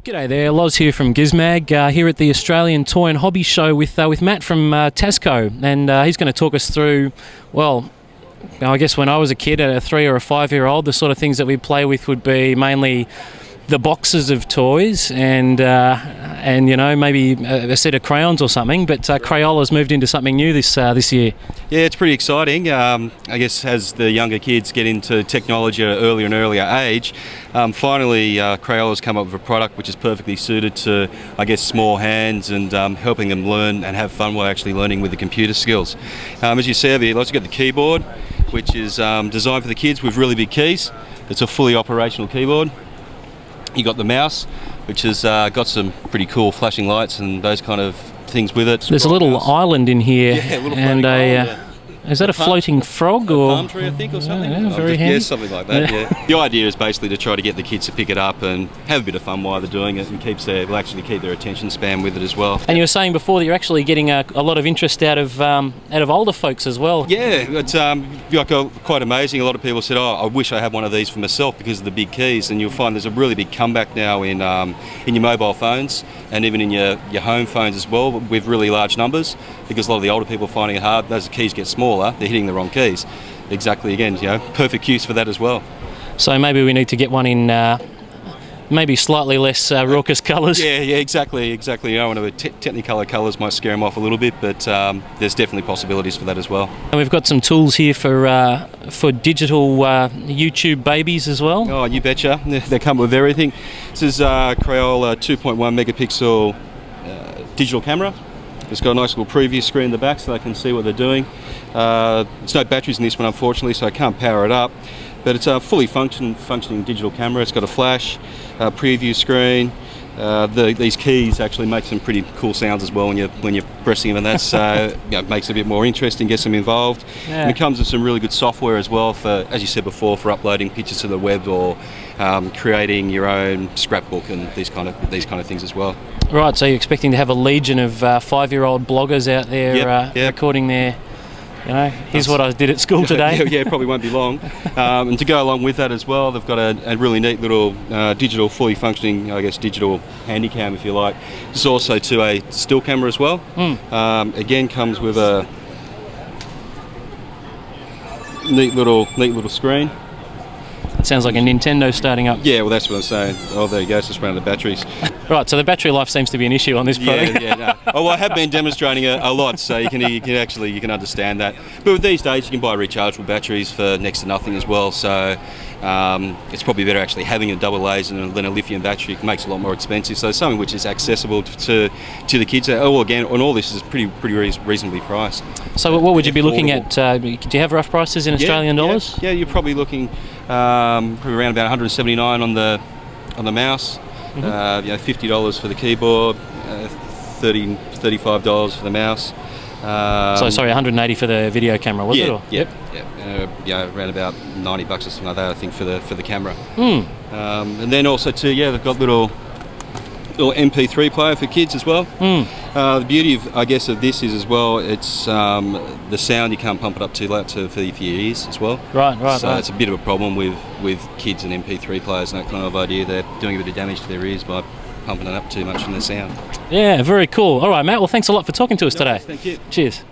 G'day there, Loz here from Gizmag, here at the Australian Toy and Hobby Show with Matt from Tasco, and he's going to talk us through, well, I guess when I was a kid, at a 3 or a 5-year-old, the sort of things that we play with would be mainly the boxes of toys and you know, maybe a set of crayons or something, but Crayola's moved into something new this year. Yeah, it's pretty exciting. I guess as the younger kids get into technology at an earlier and earlier age, finally Crayola's come up with a product which is perfectly suited to, I guess, small hands and helping them learn and have fun while actually learning with the computer skills. As you see over here, let's get the keyboard, which is designed for the kids with really big keys. It's a fully operational keyboard. You got the mouse, which has got some pretty cool flashing lights and those kind of things with it. There's a little island in here, yeah, a little and island, is that a floating frog or palm tree, I think, or something? Yeah, very handy. Yeah, something like that. Yeah. The idea is basically to try to get the kids to pick it up and have a bit of fun while they're doing it, and will actually keep their attention span with it as well. And you were saying before that you're actually getting a lot of interest out of older folks as well. Yeah, it's quite amazing. A lot of people said, "Oh, I wish I had one of these for myself because of the big keys." And you'll find there's a really big comeback now in your mobile phones and even in your home phones as well, with really large numbers, because a lot of the older people are finding it hard. As the keys get smaller, they're hitting the wrong keys. Exactly, again, you know, perfect use for that as well. So maybe we need to get one in maybe slightly less raucous colours. Yeah, exactly. You know, one of the Technicolor colours might scare them off a little bit, but there's definitely possibilities for that as well. And we've got some tools here for digital YouTube babies as well. Oh, you betcha. They come with everything. This is Crayola 2.1 megapixel digital camera. It's got a nice little preview screen in the back so they can see what they're doing. There's no batteries in this one, unfortunately, so I can't power it up. But it's a fully functioning digital camera. It's got a flash, preview screen. These keys actually make some pretty cool sounds as well when you're pressing them, and that's you know, makes it a bit more interesting, gets them involved. Yeah. And it comes with some really good software as well for, as you said before, for uploading pictures to the web or creating your own scrapbook and these kind of things as well. Right, so you're expecting to have a legion of 5-year-old bloggers out there recording their, you know, here's what I did at school today. Yeah, probably won't be long. And to go along with that as well, they've got a really neat little digital, fully functioning, I guess, digital handy cam, if you like. There's also a still camera as well. Again, comes with a neat little screen. It sounds like a Nintendo starting up. Yeah, well, that's what I'm saying. Oh, there you go, it's just running the batteries. Right, so the battery life seems to be an issue on this product. Yeah, no. Oh, well, I have been demonstrating a lot, so you can understand that. But with these days, you can buy rechargeable batteries for next to nothing as well. So it's probably better actually having a double A's than a lithium battery. It makes it a lot more expensive. So something which is accessible to the kids. Oh, well, again, on all this is pretty reasonably priced. So what would you be looking at? Do you have rough prices in Australian dollars? Yeah, you're probably looking probably around about 179 on the mouse. You know, $50 for the keyboard, $35 for the mouse. So sorry, 180 for the video camera, was it? Or? Yep. Yeah, around about $90 or something like that, I think, for the camera. And then also too, they've got little MP3 player for kids as well. The beauty of, I guess, of this is as well, it's the sound, you can't pump it up too loud for your ears as well. Right. So it's a bit of a problem with kids and MP3 players and that kind of idea. They're doing a bit of damage to their ears by pumping it up too much in the sound. Yeah, very cool. All right, Matt, well, thanks a lot for talking to us today. Thank you. Cheers.